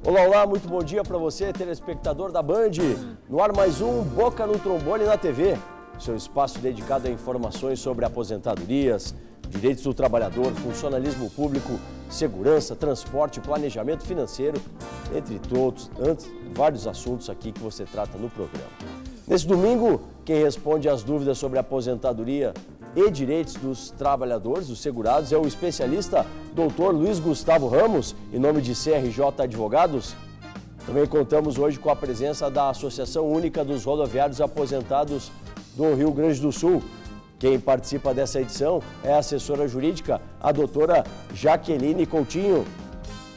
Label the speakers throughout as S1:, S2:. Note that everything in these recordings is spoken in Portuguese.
S1: Olá, olá, muito bom dia para você, telespectador da Band. No ar mais um Boca no Trombone na TV. Seu espaço dedicado a informações sobre aposentadorias, direitos do trabalhador, funcionalismo público, segurança, transporte, planejamento financeiro, entre todos, vários assuntos aqui que você trata no programa. Nesse domingo, quem responde às dúvidas sobre aposentadoria e direitos dos trabalhadores, dos segurados, é o especialista Dr. Luiz Gustavo Ramos, em nome de CRJ Advogados. Também contamos hoje com a presença da Associação Única dos Rodoviários Aposentados do Rio Grande do Sul. Quem participa dessa edição é a assessora jurídica, a doutora Jaqueline Coutinho.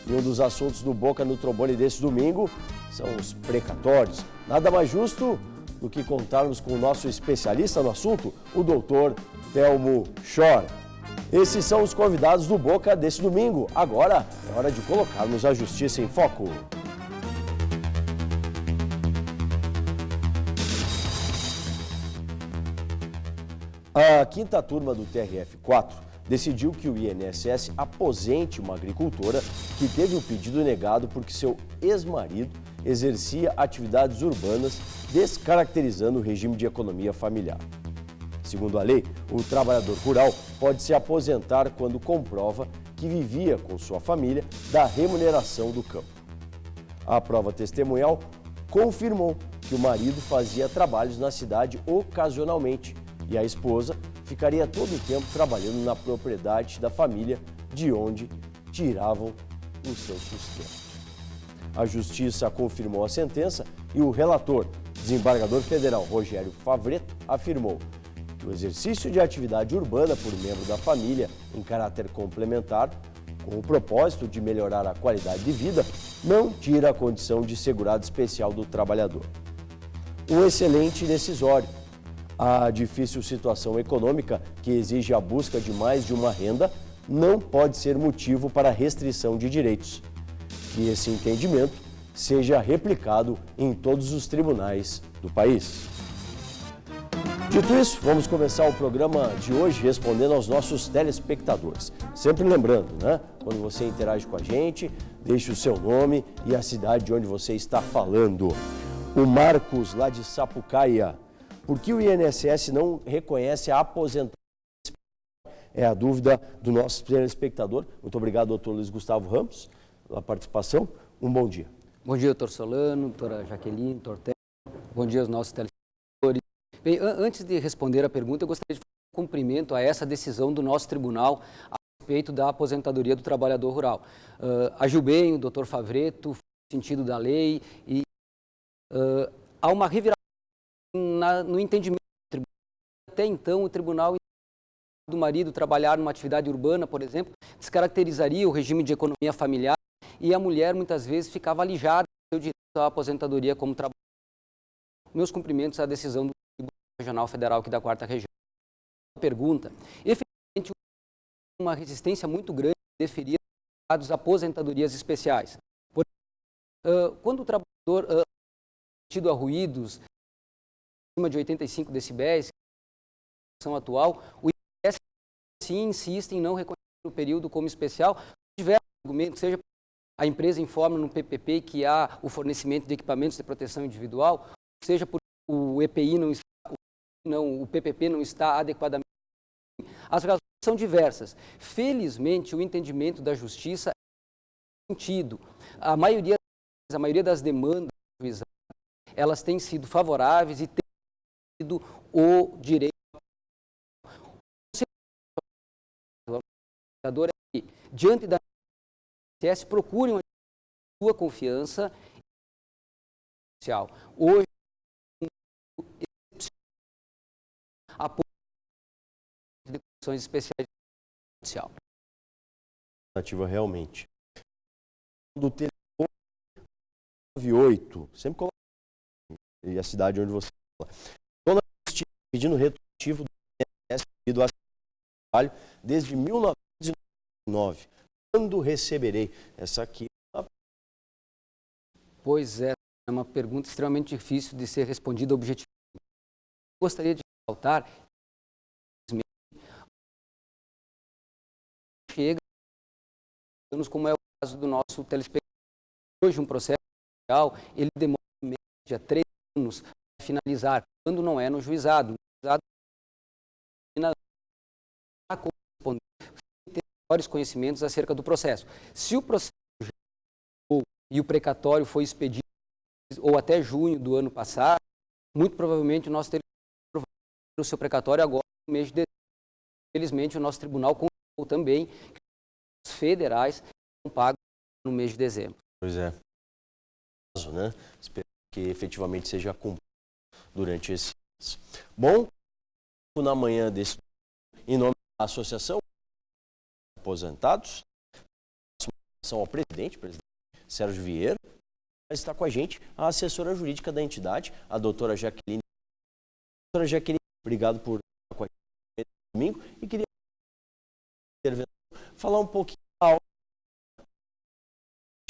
S1: E um dos assuntos do Boca no Trombone desse domingo são os precatórios. Nada mais justo do que contarmos com o nosso especialista no assunto, o doutor Telmo Schor. Esses são os convidados do Boca desse domingo. Agora é hora de colocarmos a justiça em foco. A quinta turma do TRF4 decidiu que o INSS aposente uma agricultora que teve o pedido negado porque seu ex-marido exercia atividades urbanas, descaracterizando o regime de economia familiar. Segundo a lei, o trabalhador rural pode se aposentar quando comprova que vivia com sua família da remuneração do campo. A prova testemunhal confirmou que o marido fazia trabalhos na cidade ocasionalmente e a esposa ficaria todo o tempo trabalhando na propriedade da família, de onde tiravam o seu sustento. A Justiça confirmou a sentença e o relator, desembargador federal Rogério Favretto, afirmou que o exercício de atividade urbana por membro da família em caráter complementar, com o propósito de melhorar a qualidade de vida, não tira a condição de segurado especial do trabalhador. Um excelente decisório. A difícil situação econômica, que exige a busca de mais de uma renda, não pode ser motivo para restrição de direitos. Que esse entendimento seja replicado em todos os tribunais do país. Dito isso, vamos começar o programa de hoje respondendo aos nossos telespectadores. Sempre lembrando, né? Quando você interage com a gente, deixe o seu nome e a cidade de onde você está falando. O Marcos, lá de Sapucaia. Por que o INSS não reconhece a aposentadoria? É a dúvida do nosso telespectador. Muito obrigado, doutor Luiz Gustavo Ramos, pela participação. Um bom dia.
S2: Bom dia, doutor Solano, doutora Jaqueline, doutor Telmo. Bom dia aos nossos telespectadores. Bem, antes de responder a pergunta, eu gostaria de fazer um cumprimento a essa decisão do nosso tribunal a respeito da aposentadoria do trabalhador rural. Agiu bem o doutor Favretto, no sentido da lei, e há uma reviravolta no entendimento do tribunal. Até então, o tribunal do marido trabalhar numa atividade urbana, por exemplo, descaracterizaria o regime de economia familiar e a mulher muitas vezes ficava alijada do seu direito à aposentadoria como trabalhador. Meus cumprimentos à decisão do Tribunal Regional Federal aqui da 4ª Região. Pergunta: efetivamente, uma resistência muito grande de deferir as aposentadorias especiais. Quando o trabalhador tido a ruídos acima de 85 decibéis, a atual, o INSS sim insiste em não reconhecer o período como especial, diversos argumentos, seja a empresa informa no PPP que há o fornecimento de equipamentos de proteção individual, seja porque o EPI o PPP não está adequadamente. As razões são diversas. Felizmente, o entendimento da Justiça é sentido. A maioria das demandas elas têm sido favoráveis e têm sido o direito. O trabalhador é que, diante da INSS, procurem a sua confiança social. Hoje, apoio de condições especiais social.
S1: Ativa realmente. Do telefone 98, sempre coloca e a cidade onde você fala. Dona Cristina pedindo retroativo do INSS devido a trabalho desde 1999. Quando receberei? Essa aqui.
S2: Pois é uma pergunta extremamente difícil de ser respondida objetivamente. Gostaria de ressaltar chega como é o caso do nosso telespectador. Hoje, um processo judicial, ele demora, em média, 3 anos para finalizar, quando não é no juizado. No juizado, a corresponder, ter maiores conhecimentos acerca do processo. Se o processo já acabou e o precatório foi expedido ou até junho do ano passado, muito provavelmente nós teremos o seu precatório agora no mês de dezembro. Infelizmente, o nosso tribunal confirmou também que os federais são pagos no mês de dezembro.
S1: Pois é. Né? Espero que efetivamente seja cumprido durante esse mês. Bom, na manhã desse, em nome da Associação de Aposentados, ao presidente Sérgio Vieira, está com a gente a assessora jurídica da entidade, a doutora Jaqueline. Doutora Jaqueline, obrigado por estar com a gente no domingo e queria falar um pouquinho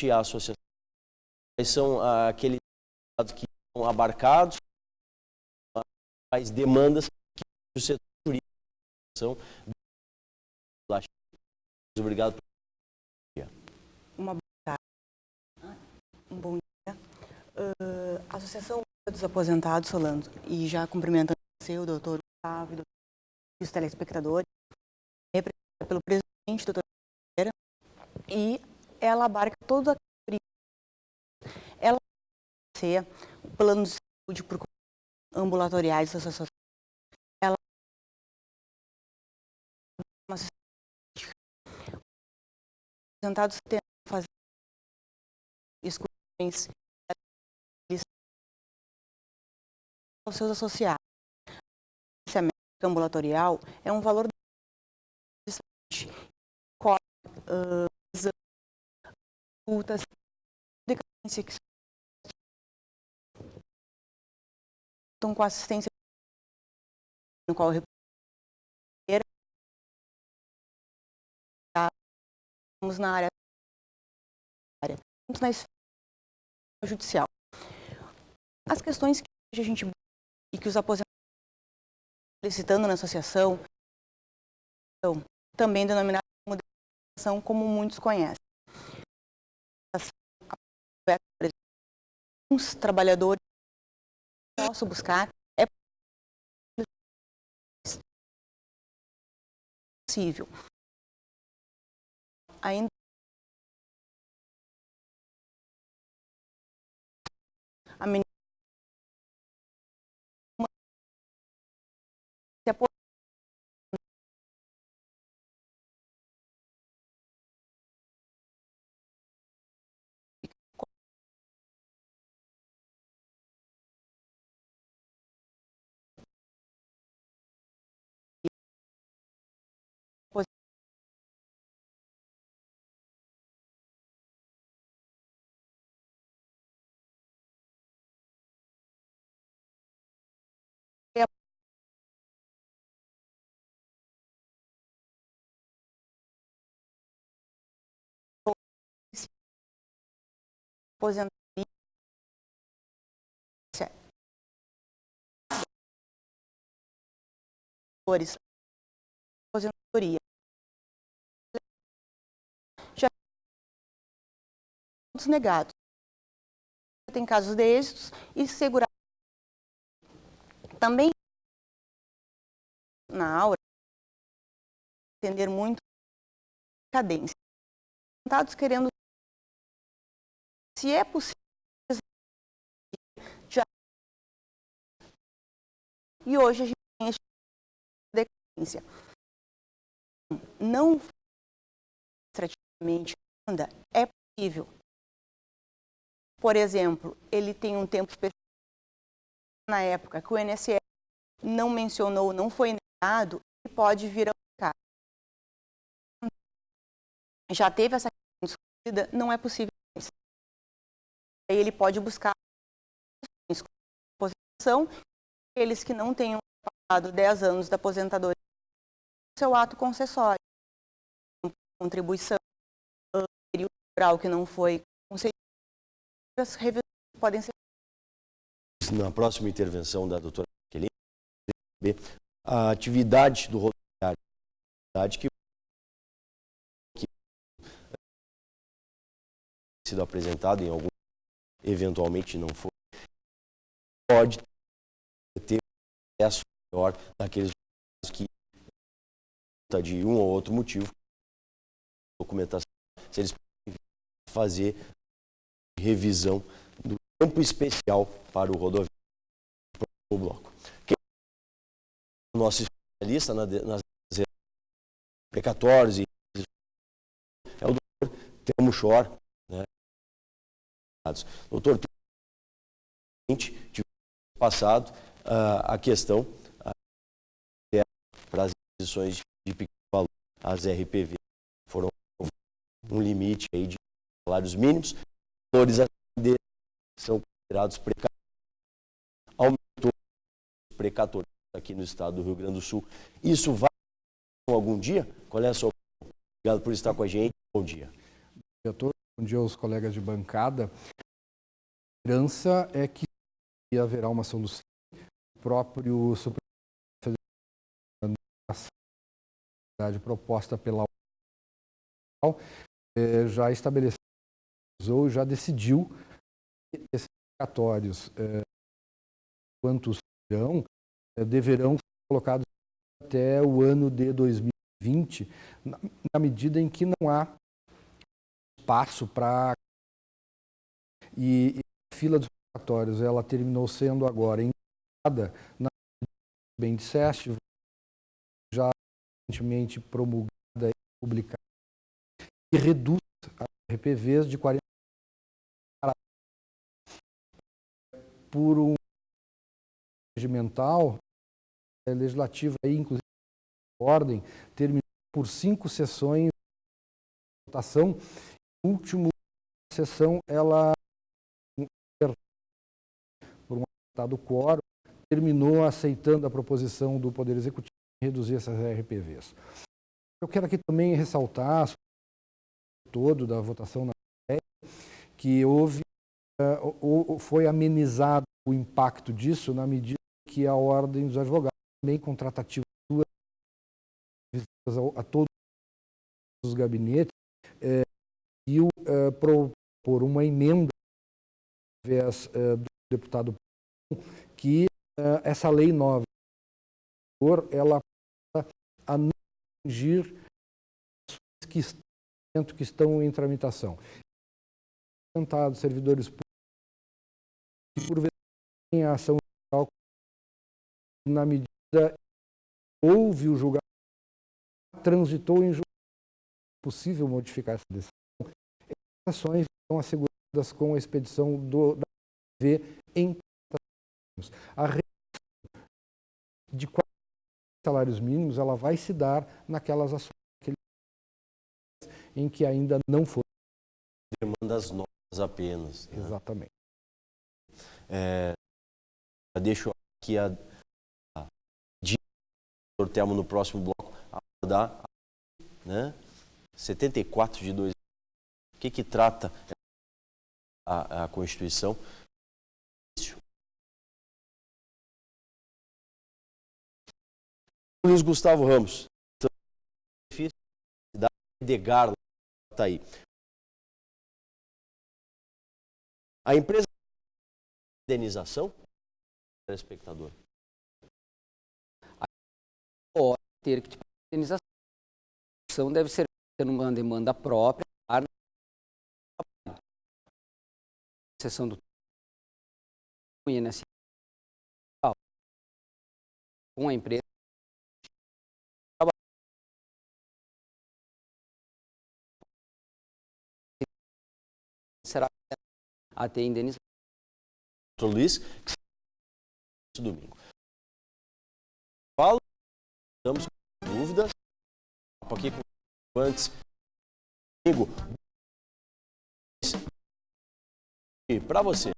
S1: da associação. Quais são aqueles que são abarcados, as demandas que o setor jurídico são. Obrigado por
S3: uma boa tarde. Um bom dia. A Associação dos Aposentados, Solano, e já cumprimentando você, o doutor Gustavo e os telespectadores, representada pelo presidente, doutor Vieira, e ela abarca toda a categoria. Ela ser o plano de saúde por ambulatoriais da associação. Ela uma aposentados tentam fazer excursões aos seus associados. Esse ambulatorial é um valor de saúde, consultas, decadência que estão com assistência no qual estamos na área na esfera judicial. As questões que a gente e que os aposentados solicitando na associação são também denominadas como muitos conhecem. Os trabalhadores posso buscar é possível. Ainda a menina se aposentadoria aposentadoria já todos negados. Tem casos de êxitos e segurar também na aula entender muito cadência. Aposentados querendo se é possível já e hoje a gente tem essa decadência. Não administrativamente ainda é possível. Por exemplo, ele tem um tempo específico na época que o INSS não mencionou, não foi negado, e pode vir a buscar. Já teve essa questão discutida, não é possível mais. Aí ele pode buscar aposentação, aqueles que não tenham passado 10 anos da aposentadoria, seu ato concessório, contribuição, período rural que não foi concedido, as revisões podem ser.
S1: Na próxima intervenção da doutora Jaqueline, a atividade do rodoviário, que sido apresentado, em algum eventualmente não foi, pode ter acesso maior daqueles que, de um ou outro motivo, documentação, se eles podem fazer revisão do tempo especial para o rodoviário do bloco. Quem é o nosso especialista nas precatórios é o doutor Telmo Schor, né? Doutor, passado a questão para as aquisições de pequeno valor, as RPV foram um limite aí de salários mínimos, valores acima são considerados precatórios. Aumentou os precatórios aqui no estado do Rio Grande do Sul. Isso vai algum dia? Qual é a sua opinião? Obrigado por estar com a gente. Bom dia.
S4: Bom dia aos colegas de bancada. A esperança é que haverá uma solução. O próprio Supremo Federal proposta pela já estabeleceu, já decidiu que esses precatórios, quantos serão, deverão ser colocados até o ano de 2020, na medida em que não há espaço para... E a fila dos precatórios, ela terminou sendo agora entrada, bem disseste, já recentemente promulgada e publicada, e reduz as RPVs de 40 por um regimental legislativo, aí, inclusive, ordem, terminou por 5 sessões de votação. A última sessão, ela, por um apertado quórum, terminou aceitando a proposição do Poder Executivo de reduzir essas RPVs. Eu quero aqui também ressaltar, todo da votação na que foi amenizado o impacto disso na medida que a Ordem dos Advogados, também com tratativa a todos os gabinetes, e propor uma emenda através do deputado que essa lei nova ela passa a não atingir que estão em tramitação. Servidores públicos que, por vezes, têm a ação judicial, na medida houve o julgamento, transitou em julgamento, é possível modificar essa decisão. As ações estão asseguradas com a expedição da RPV em a redução de 4 salários mínimos, ela vai se dar naquelas ações em que ainda não foram
S1: demandas novas apenas. Né?
S4: Exatamente.
S1: Deixo aqui a dica do Dr. Telmo no próximo bloco abordar, né? 74 de 2000. O que trata a Constituição? Luiz Gustavo Ramos, cidade de Edgar, está aí. A empresa de indenização, telespectador,
S2: pode ter que indenização. A indenização deve ser feita numa demanda própria, seção do INSS com a empresa será até indenização.
S1: Dr. Luiz, que esse domingo. Falo, estamos com dúvidas, aqui com antes, domingo, e para você.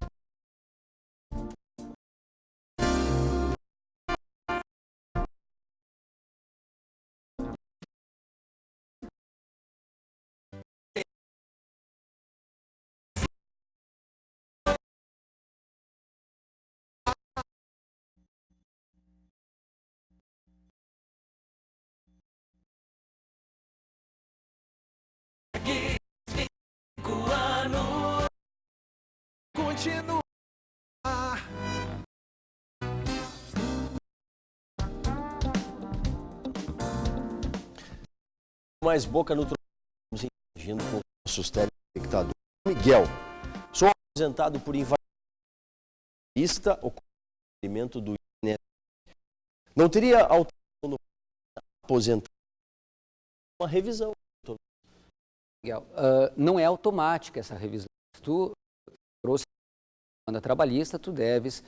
S5: Cinco anos. continua.
S1: Mais boca no trocadilho, estamos interagindo com os nossos telespectadores. Miguel, sou aposentado por invalidista ou cumprimento do INSS. Não teria alteração no aposentado? Uma revisão.
S2: Miguel, não é automática essa revisão. Se tu trouxe a demanda trabalhista, tu deves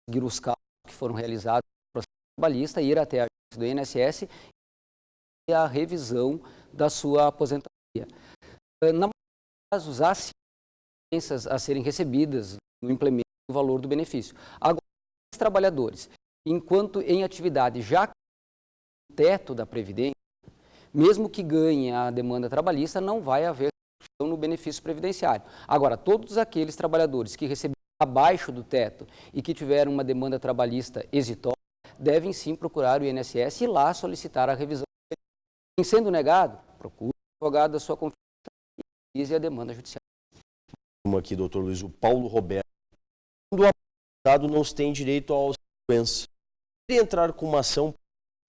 S2: seguir os cálculos que foram realizados no processo trabalhista, ir até a agência do INSS e a revisão da sua aposentadoria. Na maioria dos casos, há ciências a serem recebidas no implemento do valor do benefício. Agora, os trabalhadores, enquanto em atividade já com o teto da Previdência, mesmo que ganhe a demanda trabalhista, não vai haver redução no benefício previdenciário. Agora, todos aqueles trabalhadores que receberam abaixo do teto e que tiveram uma demanda trabalhista exitosa, devem sim procurar o INSS e lá solicitar a revisão. Em sendo negado, procure o advogado da sua confiança e realize a demanda judicial.
S1: Aqui, doutor Luiz, o Paulo Roberto. Quando o aposentado não tem direito ao auxílio-doença, ele entrar com uma ação,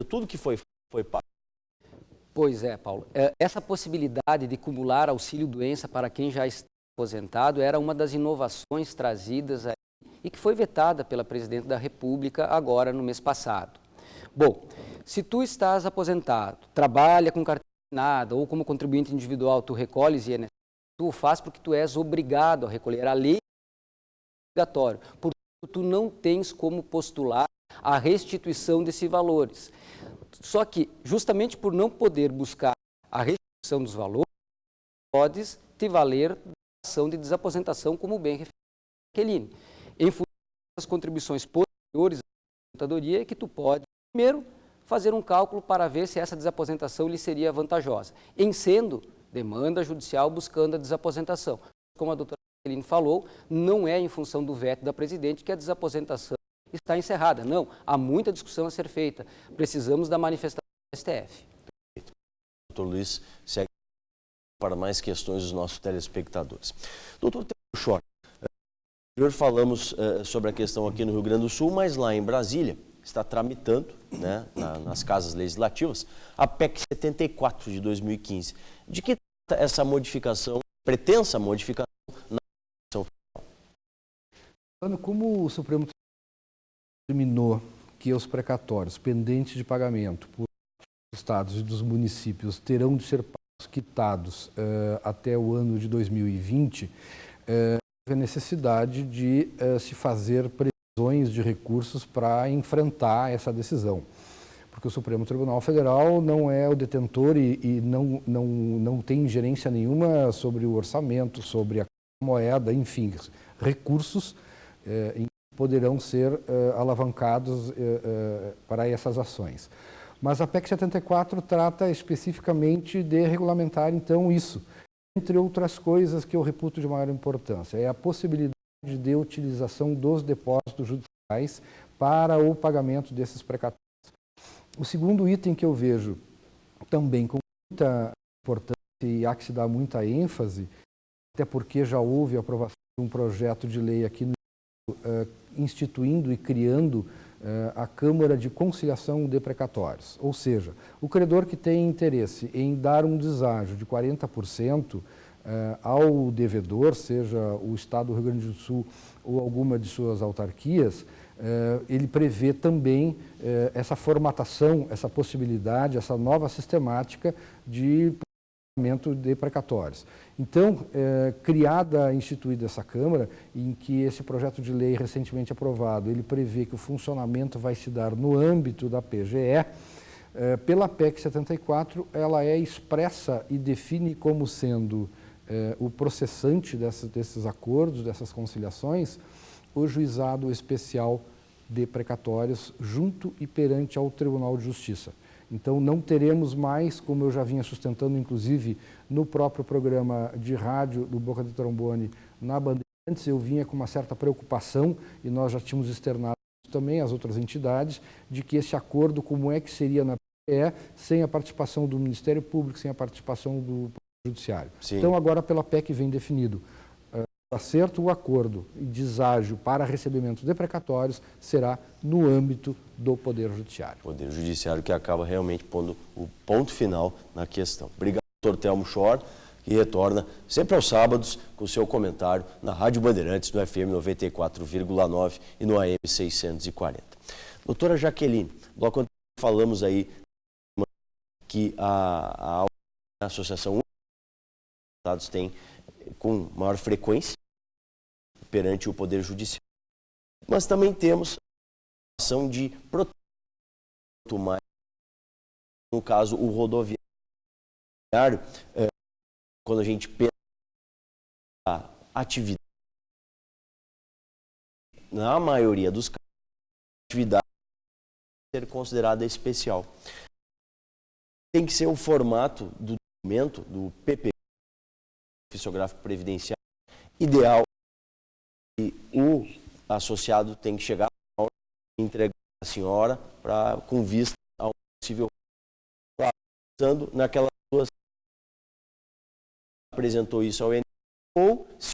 S1: tudo que foi pago?
S2: Pois é, Paulo. Essa possibilidade de acumular auxílio-doença para quem já está aposentado era uma das inovações trazidas aí e que foi vetada pela Presidente da República agora no mês passado. Bom, se tu estás aposentado, trabalha com carteira assinada ou como contribuinte individual, tu recolhes INSS, tu o faz porque tu és obrigado a recolher. A lei é obrigatória. Portanto, tu não tens como postular a restituição desses valores. Só que, justamente por não poder buscar a restituição dos valores, podes te valer da ação de desaposentação como bem referido a Jaqueline. Em função das contribuições posteriores à aposentadoria, é que tu pode, primeiro, fazer um cálculo para ver se essa desaposentação lhe seria vantajosa. Em sendo, demanda judicial buscando a desaposentação. Como a doutora Jaqueline falou, não é em função do veto da Presidente que a desaposentação está encerrada. Não, há muita discussão a ser feita. Precisamos da manifestação do STF.
S1: Doutor Luiz, segue para mais questões dos nossos telespectadores. Doutor Teodoro, anterior falamos sobre a questão aqui no Rio Grande do Sul, mas lá em Brasília está tramitando, né, nas casas legislativas, a PEC 74 de 2015. De que trata essa modificação, pretensa modificação na Constituição?
S4: Como o Supremo determinou que os precatórios pendentes de pagamento por estados e dos municípios terão de ser quitados até o ano de 2020, houve a necessidade de se fazer previsões de recursos para enfrentar essa decisão. Porque o Supremo Tribunal Federal não é o detentor e não tem ingerência nenhuma sobre o orçamento, sobre a moeda, enfim, recursos poderão ser alavancados para essas ações. Mas a PEC 74 trata especificamente de regulamentar, então, isso. Entre outras coisas que eu reputo de maior importância, é a possibilidade de utilização dos depósitos judiciais para o pagamento desses precatórios. O segundo item que eu vejo também com muita importância e há que se dar muita ênfase, até porque já houve a aprovação de um projeto de lei aqui no instituindo e criando a Câmara de Conciliação de Precatórios. Ou seja, o credor que tem interesse em dar um deságio de 40% ao devedor, seja o Estado do Rio Grande do Sul ou alguma de suas autarquias, ele prevê também essa formatação, essa possibilidade, essa nova sistemática de pagamento de precatórios. Então, instituída essa Câmara, em que esse projeto de lei recentemente aprovado, ele prevê que o funcionamento vai se dar no âmbito da PGE, pela PEC 74, ela é expressa e define como sendo o processante desses acordos, dessas conciliações, o Juizado Especial de Precatórios junto e perante ao Tribunal de Justiça. Então, não teremos mais, como eu já vinha sustentando, inclusive, no próprio programa de rádio do Boca do Trombone, na Bandeirantes, eu vinha com uma certa preocupação, e nós já tínhamos externado também às outras entidades, de que esse acordo, como é que seria na PE, sem a participação do Ministério Público, sem a participação do Judiciário.
S1: Sim.
S4: Então, agora, pela PEC vem definido acerto, o acordo e deságio para recebimento de precatórios será no âmbito do Poder Judiciário.
S1: Poder Judiciário que acaba realmente pondo o ponto final na questão. Obrigado, doutor Telmo Schor, que retorna sempre aos sábados com o seu comentário na Rádio Bandeirantes, no FM 94,9 e no AM 640. Doutora Jaqueline, logo quando falamos aí que a Associação Única de Deputados tem com maior frequência perante o Poder Judiciário. Mas também temos a ação de proteção, no caso, o rodoviário. Quando a gente pensa a atividade, na maioria dos casos, a atividade tem que ser considerada especial. Tem que ser o formato do documento, do PPP, Oficiográfico Previdenciário, ideal, e o associado tem que chegar e entregar a senhora com vista ao possível, pensando naquelas duas que apresentou isso ao INSS, ou se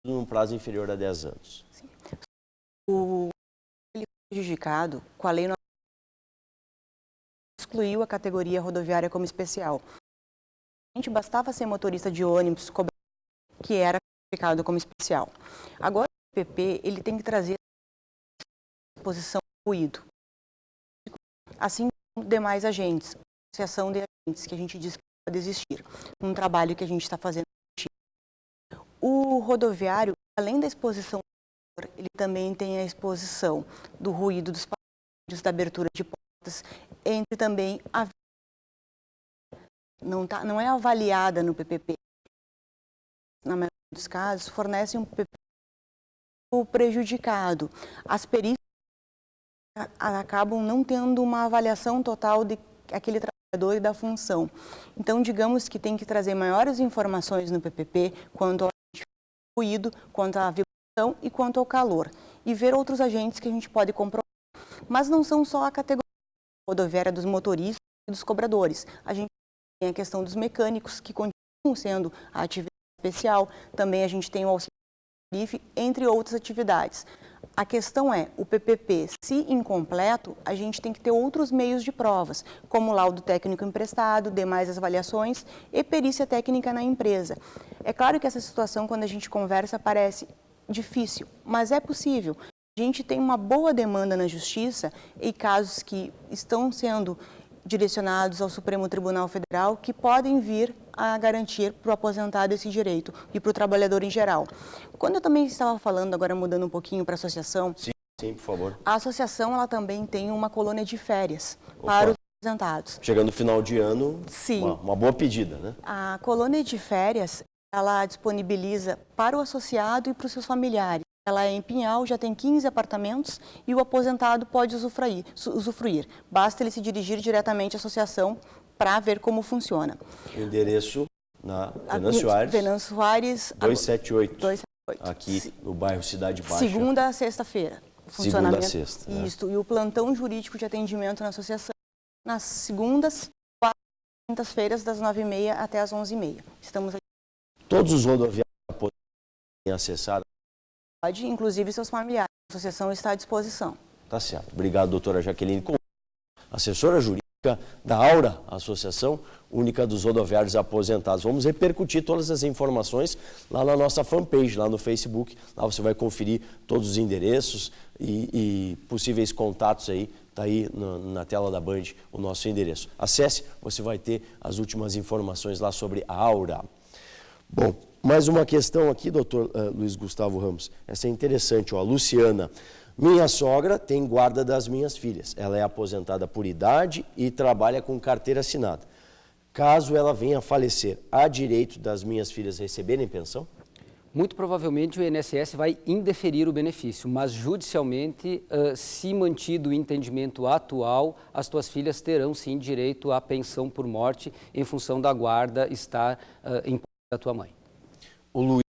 S1: num prazo inferior a 10 anos.
S3: Sim. O prejudicado, com a lei, excluiu a categoria rodoviária como especial. Bastava ser motorista de ônibus, que era classificado como especial. Agora, o PPP, ele tem que trazer a posição do ruído. Assim como demais agentes, associação de agentes, que a gente diz que pode existir, um trabalho que a gente está fazendo. O rodoviário, além da exposição, ele também tem a exposição do ruído dos passageiros, da abertura de portas, entre também a não é avaliada no PPP. Na maioria dos casos, fornece um PPP prejudicado. As perícias acabam não tendo uma avaliação total de aquele trabalhador e da função. Então, digamos que tem que trazer maiores informações no PPP quanto ao ruído, quanto à vibração e quanto ao calor. E ver outros agentes que a gente pode comprovar. Mas não são só a categoria rodoviária dos motoristas e dos cobradores. A gente tem a questão dos mecânicos, que continuam sendo a atividade especial. Também a gente tem o auxílio tarifa, entre outras atividades. A questão é, o PPP, se incompleto, a gente tem que ter outros meios de provas, como laudo técnico emprestado, demais avaliações e perícia técnica na empresa. É claro que essa situação, quando a gente conversa, parece difícil, mas é possível. A gente tem uma boa demanda na Justiça e casos que estão sendo direcionados ao Supremo Tribunal Federal que podem vir a garantir para o aposentado esse direito e para o trabalhador em geral. Quando eu também estava falando, agora mudando um pouquinho para a associação,
S1: sim, por favor.
S3: A associação ela também tem uma colônia de férias para os aposentados.
S1: Chegando no final de ano,
S3: sim,
S1: uma boa pedida, né?
S3: A colônia de férias, ela disponibiliza para o associado e para os seus familiares. Ela é em Pinhal, já tem 15 apartamentos e o aposentado pode usufruir. Basta ele se dirigir diretamente à associação para ver como funciona.
S1: O endereço na Venâncio Soares 278, aqui no bairro Cidade Baixa.
S3: Segunda a sexta-feira. Funcionamento.
S1: Segunda a sexta.
S3: Isso, e o plantão jurídico de atendimento na associação nas segundas, quartas e quintas-feiras, das 9h30 até as 11h30. Estamos aqui.
S1: Todos os rodoviários podem acessar?
S3: Pode, inclusive seus familiares. A associação está à disposição.
S1: Tá certo. Obrigado, doutora Jaqueline, assessora jurídica da Aura, Associação Única dos Rodoviários Aposentados. Vamos repercutir todas as informações lá na nossa fanpage, lá no Facebook. Lá você vai conferir todos os endereços e possíveis contatos aí. Está aí na tela da Band o nosso endereço. Acesse, você vai ter as últimas informações lá sobre a Aura. Bom, mais uma questão aqui, doutor Luiz Gustavo Ramos. Essa é interessante, ó. A Luciana. Minha sogra tem guarda das minhas filhas. Ela é aposentada por idade e trabalha com carteira assinada. Caso ela venha a falecer, há direito das minhas filhas receberem pensão?
S2: Muito provavelmente o INSS vai indeferir o benefício, mas judicialmente, se mantido o entendimento atual, as tuas filhas terão sim direito à pensão por morte em função da guarda estar em posse da tua mãe.
S1: O Luiz,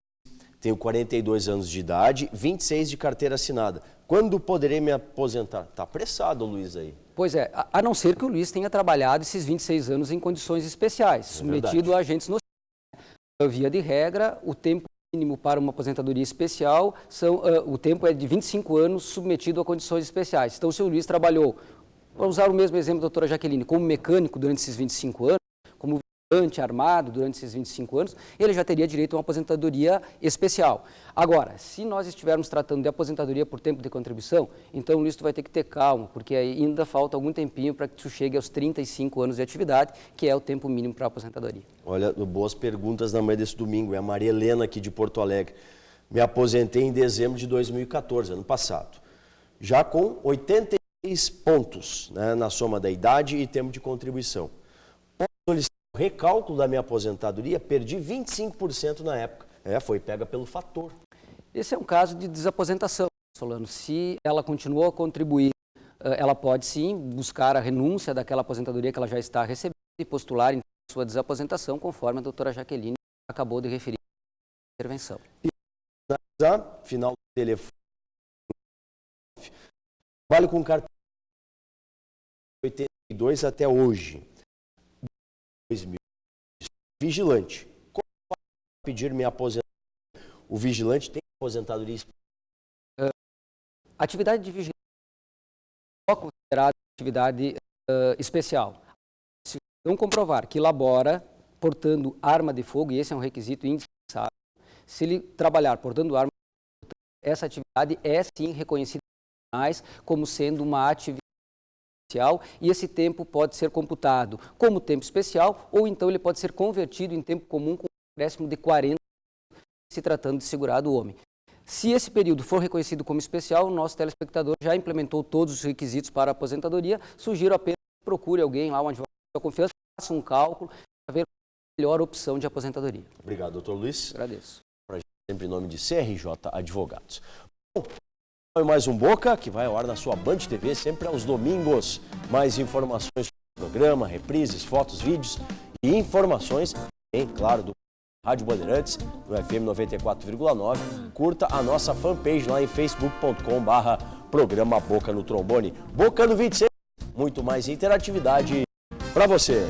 S1: tenho 42 anos de idade, 26 de carteira assinada. Quando poderei me aposentar? Está apressado o Luiz aí.
S2: Pois é, a não ser que o Luiz tenha trabalhado esses 26 anos em condições especiais, submetido a agentes nocivos. Via de regra, o tempo mínimo para uma aposentadoria especial, o tempo é de 25 anos submetido a condições especiais. Então, se o Luiz trabalhou, vou usar o mesmo exemplo da doutora Jaqueline, como mecânico durante esses 25 anos, como vigilante armado durante esses 25 anos, ele já teria direito a uma aposentadoria especial. Agora, se nós estivermos tratando de aposentadoria por tempo de contribuição, então, Luiz, tu vai ter que ter calma, porque ainda falta algum tempinho para que tu chegue aos 35 anos de atividade, que é o tempo mínimo para a aposentadoria.
S1: Olha, boas perguntas na manhã desse domingo. É a Maria Helena aqui de Porto Alegre. Me aposentei em dezembro de 2014, ano passado, já com 86 pontos, né, na soma da idade e tempo de contribuição. Posso solicitar o recálculo da minha aposentadoria? Perdi 25% na época. Foi pega pelo fator.
S2: Esse é um caso de desaposentação, Solano. Se ela continuou a contribuir, ela pode sim buscar a renúncia daquela aposentadoria que ela já está recebendo e postular em sua desaposentação, conforme a doutora Jaqueline acabou de referir na intervenção.
S1: Final do telefone. Trabalho com carteira 82 até hoje. 2000. Vigilante. Como pedir minha aposentadoria? O vigilante tem aposentadoria especial?
S2: Atividade de vigilância é considerada atividade especial. Se não comprovar que labora portando arma de fogo, e esse é um requisito indispensável, se ele trabalhar portando arma de fogo, essa atividade é sim reconhecida como sendo uma atividade especial, e esse tempo pode ser computado como tempo especial, ou então ele pode ser convertido em tempo comum com um acréscimo de 40, se tratando de segurado homem. Se esse período for reconhecido como especial, o nosso telespectador já implementou todos os requisitos para a aposentadoria. Sugiro apenas que procure alguém lá, um advogado de sua confiança, faça um cálculo para ver a melhor opção de aposentadoria.
S1: Obrigado, doutor Luiz.
S2: Agradeço.
S1: Sempre em nome de CRJ Advogados. Bom, foi mais um Boca, que vai ao ar na sua Band TV, sempre aos domingos. Mais informações sobre o programa, reprises, fotos, vídeos e informações, bem claro, do Rádio Bandeirantes, no FM 94,9. Curta a nossa fanpage lá em facebook.com/programa Boca no Trombone. Boca no 26, muito mais interatividade para você.